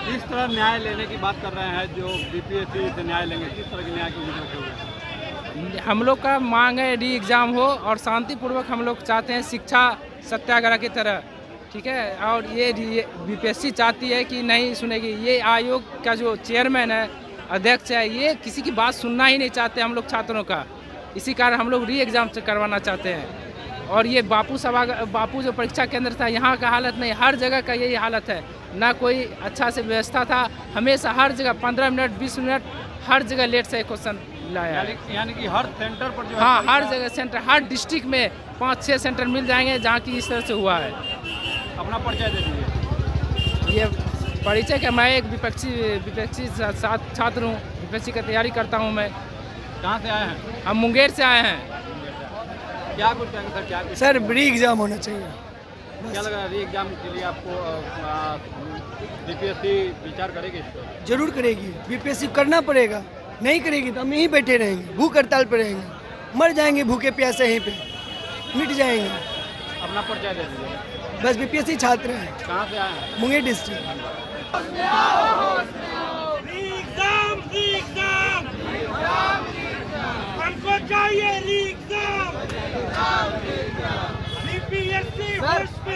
किस तरह न्याय लेने की बात कर रहे हैं जो बीपीएससी से न्याय लेंगे, किस तरह की न्याय की उम्मीद रखे हुए हैं? हम लोग का मांग है री एग्ज़ाम हो और शांतिपूर्वक हम लोग चाहते हैं शिक्षा सत्याग्रह की तरह, ठीक है। और ये बीपीएससी चाहती है कि नहीं सुनेगी। ये आयोग का जो चेयरमैन है, अध्यक्ष है, ये किसी की बात सुनना ही नहीं चाहते हम लोग छात्रों का। इसी कारण हम लोग री एग्ज़ाम से करवाना चाहते हैं। और ये बापू जो परीक्षा केंद्र था, यहाँ का हालत नहीं, हर जगह का यही हालत है। ना कोई अच्छा से व्यवस्था था, हमेशा हर जगह 15 मिनट 20 मिनट हर जगह लेट से क्वेश्चन लाया है। यानी कि हर सेंटर पर जो हाँ, हर जगह सेंटर, हर डिस्ट्रिक्ट में 5-6 सेंटर मिल जाएंगे जहाँ की इस तरह से हुआ है। अपना परिचय दे दीजिए। ये परिचय का मैं एक विपक्षी छात्र हूँ, विपक्षी की तैयारी करता हूँ मैं। कहाँ से आए हैं? हम मुंगेर से आए हैं। क्या कुछ कहेंगे सर, क्या कुछ? सर री एग्ज़ाम होना चाहिए। क्या लग रहा है री एग्जाम के लिए आपको बीपीएससी विचार करेगी इस पर? जरूर करेगी, बीपीएससी करना पड़ेगा। नहीं करेगी तो हम यहीं बैठे रहेंगे, भूख हड़ताल पर रहेंगे, मर जाएंगे भूखे प्यासे यहीं पे, मिट जाएंगे। अपना परिचय दे दीजिए। बस बीपीएससी छात्र हैं, कहाँ से आए हैं? मुंगेर डिस्ट्रिक्ट। हमको चाहिए एग्जाम। बीपीएससी वर्ष पे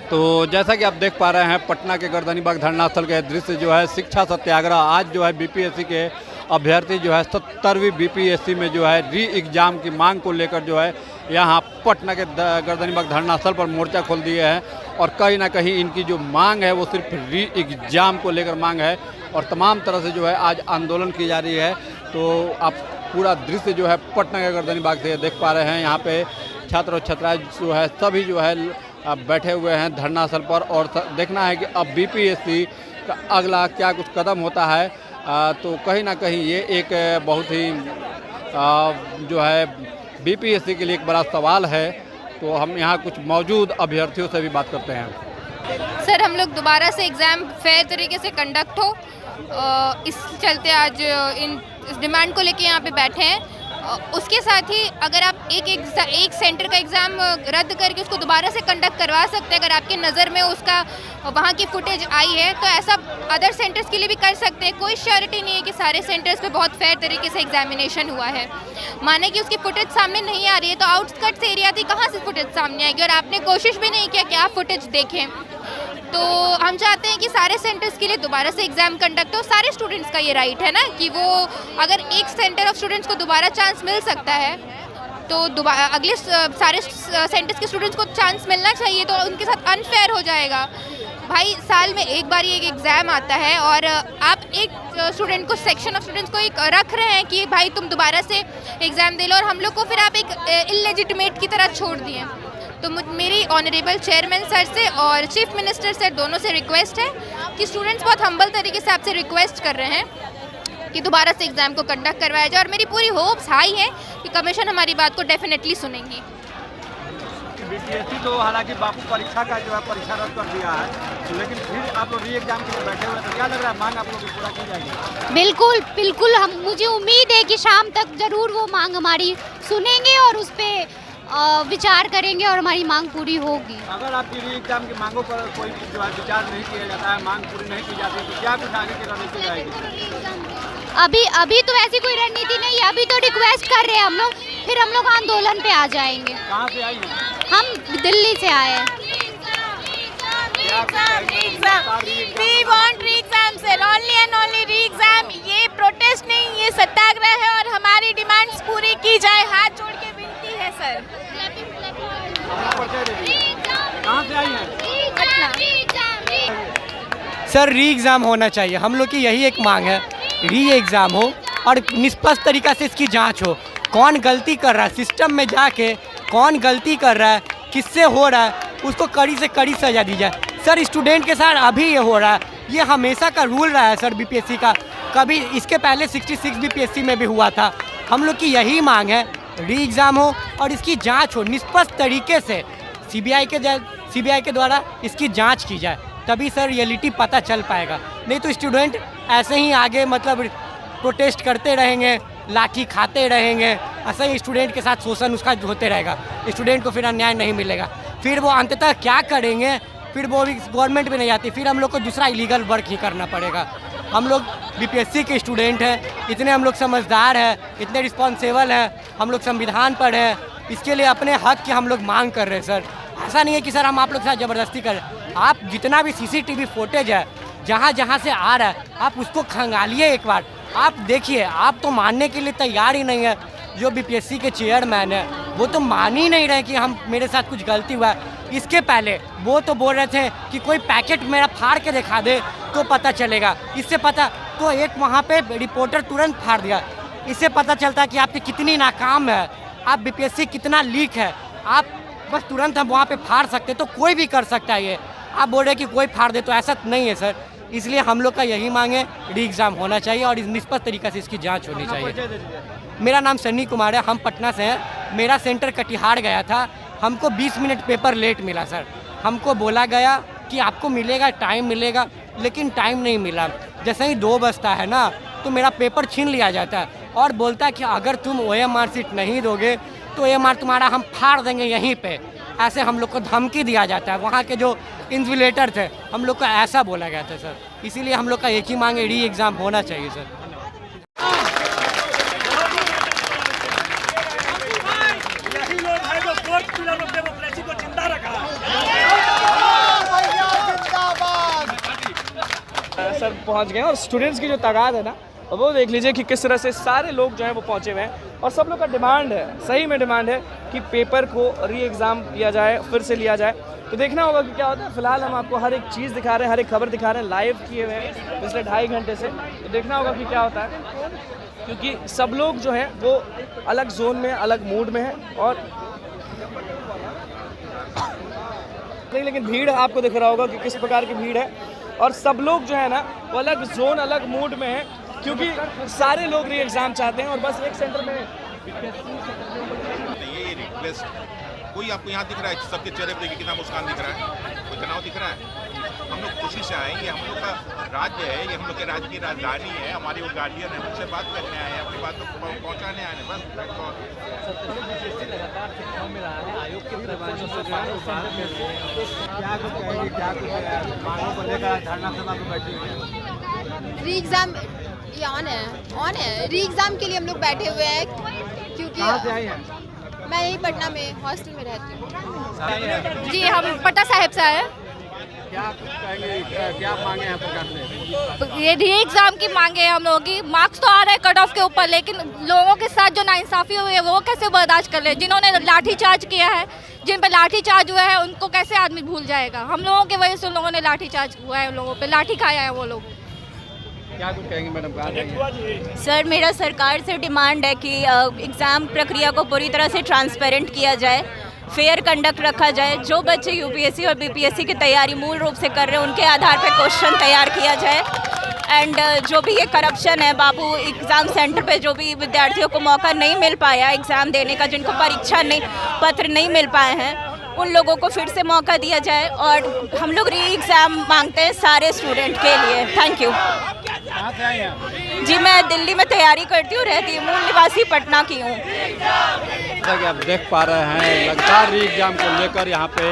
तो जैसा कि आप देख पा रहे हैं, पटना के गर्दनीबाग धरना स्थल के दृश्य जो है शिक्षा सत्याग्रह। आज जो है बीपीएससी के अभ्यर्थी जो है 70वीं बीपीएससी में जो है री एग्जाम की मांग को लेकर जो है यहाँ पटना के गर्दनीबाग धरना स्थल पर मोर्चा खोल दिए हैं। और कहीं ना कहीं इनकी जो मांग है वो सिर्फ री एग्जाम को लेकर मांग है और तमाम तरह से जो है आज आंदोलन की जा रही है। तो आप पूरा दृश्य जो है पटना के गर्दनीबाग से देख पा रहे हैं। यहाँ पे छात्र और छात्राएं जो है सभी जो है बैठे हुए हैं धरना स्थल पर और देखना है कि अब बीपीएससी का अगला क्या कुछ कदम होता है। तो कहीं ना कहीं ये एक बहुत ही जो है बीपीएससी के लिए एक बड़ा सवाल है। तो हम यहाँ कुछ मौजूद अभ्यर्थियों से भी बात करते हैं। सर, हम लोग दोबारा से एग्ज़ाम फेयर तरीके से कंडक्ट हो, इस चलते आज इस डिमांड को लेके यहाँ पे बैठे हैं। उसके साथ ही अगर आप एक सेंटर का एग्ज़ाम रद्द करके उसको दोबारा से कंडक्ट करवा सकते हैं, अगर आपके नज़र में उसका वहाँ की फुटेज आई है, तो ऐसा अदर सेंटर्स के लिए भी कर सकते हैं। कोई श्योरिटी नहीं है कि सारे सेंटर्स पे बहुत फेयर तरीके से एग्जामिनेशन हुआ है। माने कि उसकी फुटेज सामने नहीं आ रही है, तो आउटस्कर्ट्स एरिया थी, कहाँ से फुटेज सामने आएगी? और आपने कोशिश भी नहीं किया कि आप फुटेज देखें। तो हम चाहते हैं कि सारे सेंटर्स के लिए दोबारा से एग्ज़ाम कंडक्ट हो। सारे स्टूडेंट्स का ये राइट है ना कि वो अगर एक सेंटर ऑफ स्टूडेंट्स को दोबारा चांस मिल सकता है, तो अगले सारे सेंटर्स के स्टूडेंट्स को चांस मिलना चाहिए। तो उनके साथ अनफेयर हो जाएगा। भाई, साल में एक बार ये एक एग्ज़ाम आता है और आप एक स्टूडेंट को, सेक्शन ऑफ स्टूडेंट्स को एक रख रहे हैं कि भाई तुम दोबारा से एग्ज़ाम दे लो, और हम लोग को फिर आप एक इलेजिटिमेट की तरह छोड़ दिए। तो मेरी ऑनरेबल चेयरमैन सर से और चीफ मिनिस्टर सर दोनों से रिक्वेस्ट है कि स्टूडेंट्स बहुत हम्बल तरीके से आपसे रिक्वेस्ट कर रहे हैं कि दोबारा से एग्ज़ाम को कंडक्ट करवाया जाए। और मेरी पूरी होप्स हाई है कि कमीशन हमारी बात को डेफिनेटली सुनेंगी। बीपीएससी तो हालांकि बापू परीक्षा का जो है परीक्षा रद्द कर दिया है, लेकिन फिर आप लोग री एग्जाम के लिए बैठे हुए हैं, तो क्या लग रहा है मांग आप लोग की पूरा की जाएगी? बिल्कुल मुझे उम्मीद है कि शाम तक ज़रूर वो मांग हमारी सुनेंगे और उस पर विचार करेंगे और हमारी मांग पूरी होगी। अगर आपकी री एग्जाम की मांगों पर कोई जो है विचार नहीं किया जाता है, मांग पूरी नहीं की जाती, तो क्या कुछ आगे की रणनीति रहेगी? अभी तो ऐसी कोई रणनीति नहीं है। अभी तो रिक्वेस्ट कर रहे हैं हम लोग, फिर हम लोग आंदोलन पे आ जाएंगे। कहाँ से आई हैं? हम दिल्ली से आए हैं। We want re-exam sir, only and only re-exam। ये प्रोटेस्ट नहीं, ये सत्याग्रह है और हमारी डिमांड्स पूरी की जाए। हाथ जोड़ के विनती है सर। कहाँ से आई हैं? सर री एग्ज़ाम होना चाहिए, हम लोग की यही एक मांग है। री एग्ज़ाम हो और निष्पक्ष तरीक़ा से इसकी जांच हो। कौन गलती कर रहा है सिस्टम में जाके, कौन गलती कर रहा है, किससे हो रहा है, उसको कड़ी से कड़ी सज़ा दी जाए। सर स्टूडेंट के साथ अभी ये हो रहा है, ये हमेशा का रूल रहा है सर बीपीएससी का। कभी इसके पहले 66 बीपीएससी में भी हुआ था। हम लोग की यही मांग है, री एग्ज़ाम हो और इसकी जांच हो निष्पक्ष तरीके से। सीबीआई के द्वारा इसकी जांच की जाए, तभी सर रियलिटी पता चल पाएगा। नहीं तो स्टूडेंट ऐसे ही आगे मतलब प्रोटेस्ट करते रहेंगे, लाठी खाते रहेंगे, ऐसा ही स्टूडेंट के साथ शोषण उसका होते रहेगा, स्टूडेंट को फिर अन्याय नहीं मिलेगा, फिर वो अंततः क्या करेंगे, फिर वो भी गवर्नमेंट भी नहीं आती, फिर हम लोग को दूसरा इलीगल वर्क ही करना पड़ेगा। हम लोग बीपीएससी के स्टूडेंट हैं, इतने हम लोग समझदार हैं, इतने रिस्पॉन्सिबल हैं, हम लोग संविधान पढ़े हैं, इसके लिए अपने हक की हम लोग मांग कर रहे हैं सर। ऐसा नहीं है कि सर हम आप लोग के साथ ज़बरदस्ती कर रहे हैं। आप जितना भी सीसीटीवी फुटेज है जहाँ जहाँ से आ रहा है आप उसको खंगालिए एक बार, आप देखिए। आप तो मानने के लिए तैयार ही नहीं है। जो बीपीएससी के चेयरमैन है वो तो मान ही नहीं रहे कि हम मेरे साथ कुछ गलती हुआ है। इसके पहले वो तो बोल रहे थे कि कोई पैकेट मेरा फाड़ के दिखा दे तो पता चलेगा, इससे पता तो एक वहाँ पे रिपोर्टर तुरंत फाड़ दिया। इससे पता चलता है कि आपकी कितनी नाकाम है, आप बीपीएससी कितना लीक है। आप बस तुरंत हम वहाँ पे फाड़ सकते, तो कोई भी कर सकता है ये। आप बोल रहे हैं कि कोई फाड़ दे, तो ऐसा नहीं है सर। इसलिए हम लोग का यही मांग है, री एग्ज़ाम होना चाहिए और निष्पक्ष तरीके से इसकी जांच होनी चाहिए। मेरा नाम सन्नी कुमार है, हम पटना से हैं। मेरा सेंटर कटिहार गया था, हमको 20 मिनट पेपर लेट मिला सर। हमको बोला गया कि आपको मिलेगा, टाइम मिलेगा, लेकिन टाइम नहीं मिला। जैसे ही 2 बजता है ना तो मेरा पेपर छीन लिया जाता है और बोलता है कि अगर तुम OMR सीट नहीं दोगे तो OMR तुम्हारा हम फाड़ देंगे यहीं पे। ऐसे हम लोग को धमकी दिया जाता है। वहाँ के जो इन्विजिलेटर थे हम लोग को ऐसा बोला गया था सर। इसीलिए हम लोग का एक ही मांग है, री एग्ज़ाम होना चाहिए सर। यही लोग हैं जो 4th पिलर ऑफ डेमोक्रेसी को जिंदा रखा। सर पहुंच गए और स्टूडेंट्स की जो तादाद है ना वो देख लीजिए कि किस तरह से सारे लोग जो हैं वो पहुंचे हुए हैं और सब लोग का डिमांड है, सही में डिमांड है कि पेपर को री एग्ज़ाम किया जाए, फिर से लिया जाए। तो देखना होगा कि क्या होता है। फिलहाल हम आपको हर एक चीज़ दिखा रहे हैं, हर एक खबर दिखा रहे हैं, लाइव किए हुए हैं पिछले 2.5 घंटे से। तो देखना होगा कि क्या होता है, क्योंकि सब लोग जो है वो अलग जोन में, अलग मूड में है। और लेकिन भीड़ आपको दिख रहा होगा कि किस प्रकार की भीड़ है और सब लोग जो है ना वो अलग जोन, अलग मूड में है, क्योंकि सारे लोग री एग्ज़ाम चाहते हैं। और बस एक सेंटर में ये रिक्वेस्ट कोई आपको यहाँ दिख रहा है, सबके चेहरे पर देखिए कितना मुस्कान दिख रहा है, कोई तनाव दिख रहा है। हम लोग खुशी से आए, ये हम लोग का राज्य है, ये हम लोग के राज्य की राजधानी है, हमारी वो गार्डियन है, उनसे बात करने आए हैं, अपनी बात को पहुँचाने आए हैं। बस री एग्ज़ाम ये ऑन है री एग्ज़ाम के लिए हम लोग बैठे हुए हैं, क्योंकि मैं यही पटना में हॉस्टल में रहती हूँ। जी हम पटना साहिब से आए। क्या कहेंगे, क्या मांगे हैं सरकार से? ये री एग्ज़ाम की मांगे हैं हम लोगों की। मार्क्स तो आ रहे हैं कट ऑफ के ऊपर, लेकिन लोगों के साथ जो नाइंसाफ़ी हुई है वो कैसे बर्दाश्त कर ले। जिन्होंने लाठीचार्ज किया है, जिन पर लाठीचार्ज हुआ है, उनको कैसे आदमी भूल जाएगा। हम लोगों के वजह से उन लोगों ने लाठीचार्ज हुआ है, उन लोगों पे लाठी खाया है वो लोग। क्या कुछ कहेंगे मैडम, कहा जाएंगे? सर मेरा सरकार से डिमांड है कि एग्ज़ाम प्रक्रिया को पूरी तरह से ट्रांसपेरेंट किया जाए, फेयर कंडक्ट रखा जाए। जो बच्चे यूपीएससी और बीपीएससी की तैयारी मूल रूप से कर रहे हैं उनके आधार पर क्वेश्चन तैयार किया जाए। एंड जो भी ये करप्शन है बाबू, एग्ज़ाम सेंटर पे जो भी विद्यार्थियों को मौका नहीं मिल पाया एग्ज़ाम देने का, जिनको परीक्षा नहीं पत्र नहीं मिल पाए हैं, उन लोगों को फिर से मौका दिया जाए। और हम लोग री एग्ज़ाम मांगते हैं सारे स्टूडेंट के लिए। Thank you. जी मैं दिल्ली में तैयारी करती हूँ, रहती हूँ, मूल निवासी पटना की हूँ। जैसा कि आप देख पा रहे हैं, लगातार री एग्ज़ाम को लेकर यहाँ पे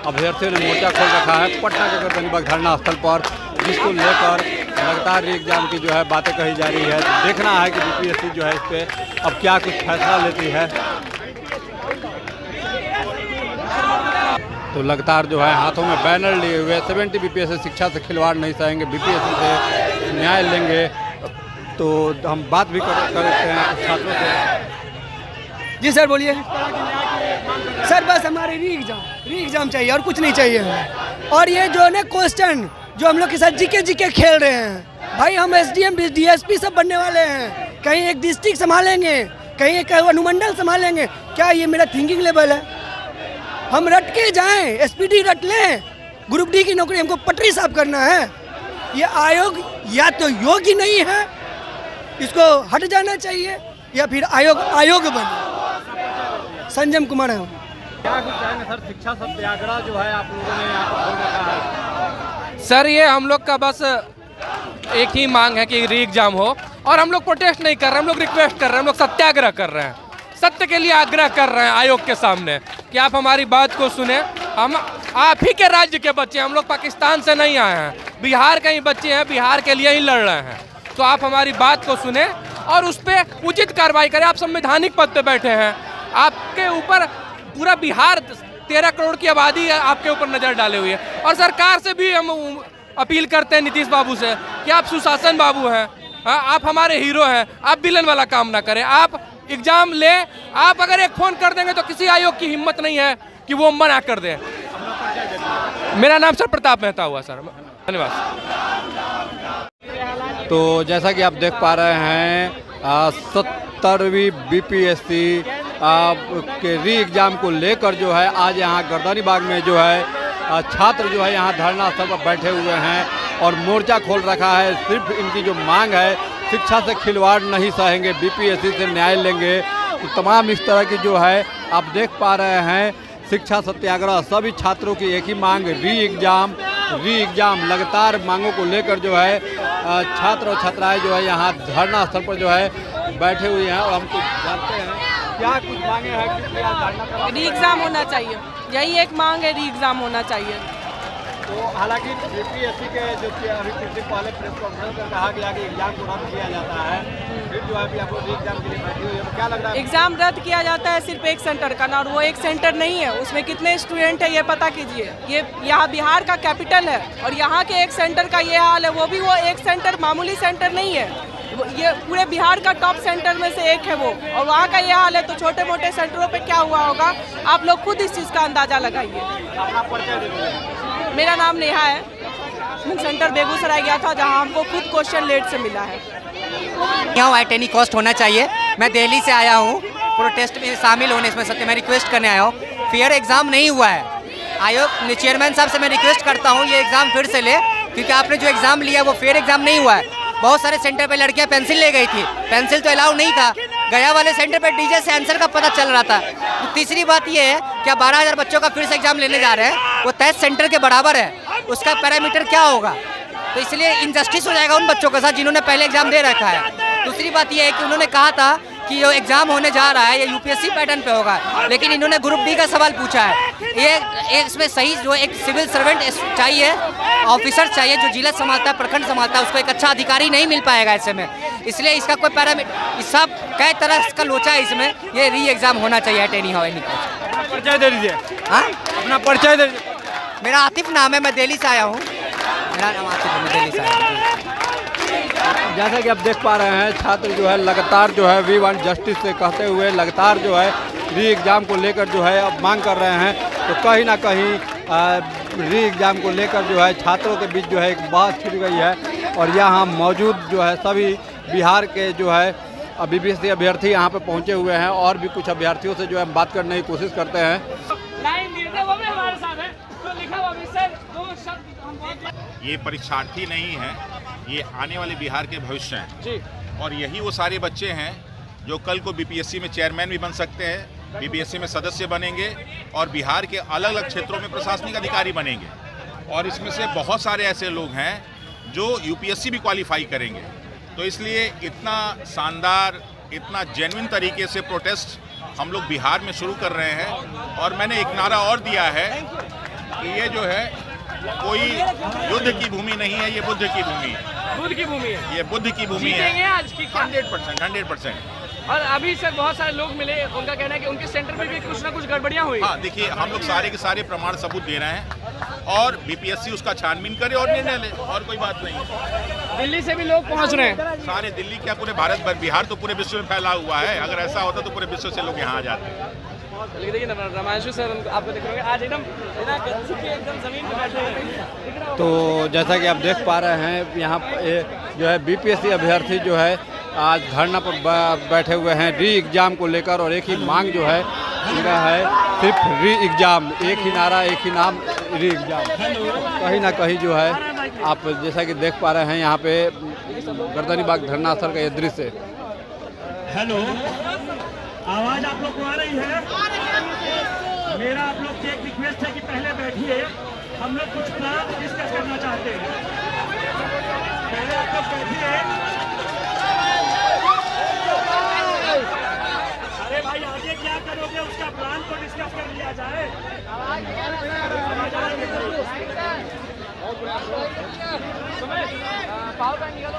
अभ्यर्थियों ने मोर्चा खोल रखा है पटना के गर्दनीबाग धरना स्थल पर, जिसको लेकर लगातार री एग्ज़ाम की जो है बातें कही जा रही है। देखना है कि बीपीएससी जो है इस पर अब क्या कुछ फैसला लेती है। तो लगातार जो है हाथों में बैनर लिए हुए 70 बीपीएससी शिक्षा से खिलवाड़ नहीं सहेंगे, बीपीएससी से न्याय लेंगे। तो हम बात भी करते हैं छात्रों से। जी सर बोलिए। सर बस हमारे री एग्ज़ाम चाहिए और कुछ नहीं चाहिए हमें। और ये जो है ना क्वेश्चन जो हम लोग के साथ जीके खेल रहे हैं, भाई हम SDM DSP सब बनने वाले हैं, कहीं एक डिस्ट्रिक्ट संभालेंगे, कहीं एक अनुमंडल संभालेंगे। क्या ये मेरा थिंकिंग लेवल है? हम रट के जाएं, SPD रट लें, ग्रुप D की नौकरी हमको पटरी साफ करना है। ये आयोग या तो योग्य नहीं है, इसको हट जाना चाहिए, या फिर आयोग बने। संजम कुमार है। क्या कुछ कहेंगे सर, शिक्षा सत्याग्रह जो है आप लोगों ने यहाँ पर खोल रखा है? सर ये हम लोग का बस एक ही मांग है कि री एग्जाम हो, और हम लोग प्रोटेस्ट नहीं कर रहे, हम लोग रिक्वेस्ट कर रहे हैं, हम लोग सत्याग्रह कर रहे हैं, सत्य के लिए आग्रह कर रहे हैं आयोग के सामने कि आप हमारी बात को सुने। हम आप ही के राज्य के बच्चे हैं, हम लोग पाकिस्तान से नहीं आए हैं, बिहार के ही बच्चे हैं, बिहार के लिए ही लड़ रहे हैं। तो आप हमारी बात को सुने और उस पर उचित कार्रवाई करें। आप संवैधानिक पद पे बैठे हैं, आपके ऊपर पूरा बिहार 13 करोड़ की आबादी आपके ऊपर नज़र डाले हुई है। और सरकार से भी हम अपील करते हैं नीतीश बाबू से कि आप सुशासन बाबू हैं, हाँ, आप हमारे हीरो हैं, आप विलन वाला काम ना करें, आप एग्जाम ले। आप अगर एक फ़ोन कर देंगे तो किसी आयोग की हिम्मत नहीं है कि वो मना कर दें। मेरा नाम सर प्रताप मेहता हुआ सर, धन्यवाद। तो जैसा कि आप देख पा रहे हैं 70वीं बीपीएससी के री एग्ज़ाम को लेकर जो है आज यहाँ गर्दनीबाग में जो है छात्र जो है यहाँ धरना स्थल पर बैठे हुए हैं और मोर्चा खोल रखा है। सिर्फ इनकी जो मांग है, शिक्षा से खिलवाड़ नहीं सहेंगे, बीपीएससी से न्याय लेंगे। तो तमाम इस तरह की जो है आप देख पा रहे हैं शिक्षा सत्याग्रह, सभी छात्रों की एक ही मांग, री एग्ज़ाम लगातार मांगों को लेकर जो है छात्र और छात्राएं जो है यहाँ धरना स्थल पर जो है बैठे हुए हैं। और हम कुछ जानते हैं क्या कुछ मांगे हैं। री एग्ज़ाम होना चाहिए, यही एक मांग है, री एग्ज़ाम होना चाहिए। तो हालांकि बीपीएससी के जो अभी कुछ दिन पहले प्रेस कॉन्फ्रेंस में कहा गया कि एग्जाम को रद्द किया जाता है, फिर जो है अभी आप लोग एग्जाम के लिए बैठे हुए हैं, क्या लग रहा है? एग्ज़ाम रद्द किया जाता है सिर्फ एक सेंटर का ना, और वो एक सेंटर नहीं है, उसमें कितने स्टूडेंट है ये पता कीजिए। ये यहाँ बिहार का कैपिटल है और यहाँ के एक सेंटर का ये हाल है, वो भी वो एक सेंटर मामूली सेंटर नहीं है, ये पूरे बिहार का टॉप सेंटर में से एक है वो, और वहाँ का ये हाल है। तो छोटे मोटे सेंटरों पे क्या हुआ होगा, आप लोग खुद इस चीज़ का अंदाज़ा लगाइए। अपना परिचय दे दीजिए। मेरा नाम नेहा है, मैं सेंटर बेगूसराय गया था जहाँ हमको खुद क्वेश्चन लेट से मिला है। यहाँ एट एनी कॉस्ट होना चाहिए। मैं दिल्ली से आया हूँ प्रोटेस्ट में शामिल होने, इसमें सत्य मैं रिक्वेस्ट करने आया हूँ। फेयर एग्ज़ाम नहीं हुआ है, आयोग चेयरमैन साहब से मैं रिक्वेस्ट करता हूँ ये एग्ज़ाम फिर से ले, क्योंकि आपने जो एग्ज़ाम लिया वो फेयर एग्ज़ाम नहीं हुआ है। बहुत सारे सेंटर पे लड़कियां पेंसिल ले गई थी, पेंसिल तो अलाउ नहीं था। गया वाले सेंटर पे डीजे से आंसर का पता चल रहा था। तो तीसरी बात ये है कि 12,000 बच्चों का फिर से एग्जाम लेने जा रहे हैं, वो 23 सेंटर के बराबर है, उसका पैरामीटर क्या होगा? तो इसलिए इनजस्टिस हो जाएगा उन बच्चों के साथ जिन्होंने पहले एग्जाम दे रखा है। दूसरी बात ये है कि उन्होंने कहा था कि जो एग्ज़ाम होने जा रहा है ये यूपीएससी पैटर्न पे होगा, लेकिन इन्होंने ग्रुप डी का सवाल पूछा है। ये इसमें सही जो एक सिविल सर्वेंट चाहिए, ऑफिसर चाहिए जो जिला संभालता है, प्रखंड संभालता है, उसको एक अच्छा अधिकारी नहीं मिल पाएगा ऐसे में। इसलिए इसका कोई पैरामीटर, सब कई तरह का लोचा है इसमें। ये री एग्ज़ाम होना चाहिए at any how any cost. परिचय दे दीजिए। हाँ, अपना परिचय दे दीजिए। मेरा आतिफ नाम है, मैं दिल्ली से आया हूँ। मेरा नाम आतिफ है, मैं दिल्ली से आया हूँ। जैसा कि आप देख पा रहे हैं छात्र जो है लगातार जो है वी वांट जस्टिस से कहते हुए लगातार जो है री एग्ज़ाम को लेकर जो है अब मांग कर रहे हैं। तो कहीं ना कहीं री एग्ज़ाम को लेकर जो है छात्रों के बीच जो है एक बात छिड़ गई है। और यहाँ मौजूद जो है सभी बिहार के जो है बीपीएससी अभ्यर्थी यहाँ पे पहुँचे हुए हैं और भी कुछ अभ्यर्थियों से जो है बात करने की कोशिश करते हैं। ये परीक्षार्थी नहीं है, ये आने वाले बिहार के भविष्य हैं जी। और यही वो सारे बच्चे हैं जो कल को बीपीएससी में चेयरमैन भी बन सकते हैं, बीपीएससी में सदस्य बनेंगे और बिहार के अलग अलग क्षेत्रों में प्रशासनिक अधिकारी बनेंगे। और इसमें से बहुत सारे ऐसे लोग हैं जो यूपीएससी भी क्वालिफाई करेंगे। तो इसलिए इतना शानदार, इतना जेन्युइन तरीके से प्रोटेस्ट हम लोग बिहार में शुरू कर रहे हैं। और मैंने एक नारा और दिया है कि ये जो है कोई युद्ध की भूमि नहीं है, ये बुद्ध की भूमि है। बुद्ध की भूमि है, ये बुद्ध की भूमि है आज की 100%। और अभी से बहुत सारे लोग मिले, उनका कहना है कि उनके सेंटर में भी कुछ ना कुछ गड़बड़ियां हुई। हाँ, देखिए हम लोग सारे के सारे प्रमाण सबूत दे रहे हैं और बीपीएससी उसका छानबीन करे और निर्णय ले, और कोई बात नहीं। दिल्ली से भी लोग पहुंच रहे हैं, सारे दिल्ली क्या पूरे भारत भर, बिहार तो पूरे विश्व में फैला हुआ है। अगर ऐसा होता तो पूरे विश्व से लोग यहाँ आ जाते। देखिए रामांशु सर आपको देख रहे हैं आज एकदम जमीन पे बैठे हैं। तो जैसा कि आप देख पा रहे हैं यहाँ जो है बीपीएससी अभ्यर्थी जो है आज धरना पर बैठे हुए हैं री एग्ज़ाम को लेकर। और एक ही मांग जो है उनका है सिर्फ री एग्ज़ाम, एक ही नारा, एक ही नाम, री एग्ज़ाम। कहीं ना कहीं जो है आप जैसा कि देख पा रहे हैं यहाँ पे गर्दनीबाग धरना स्थल का ये दृश्य। हेलो, आवाज आप लोग को आ रही है? मेरा आप लोग से एक रिक्वेस्ट है कि पहले बैठिए, हम लोग कुछ बात डिस्कस करना चाहते हैं। पहले आप लोग बैठिए। अरे भाई आगे क्या करोगे उसका प्लान तो डिस्कस कर लिया जाए। आवाज आ रही है।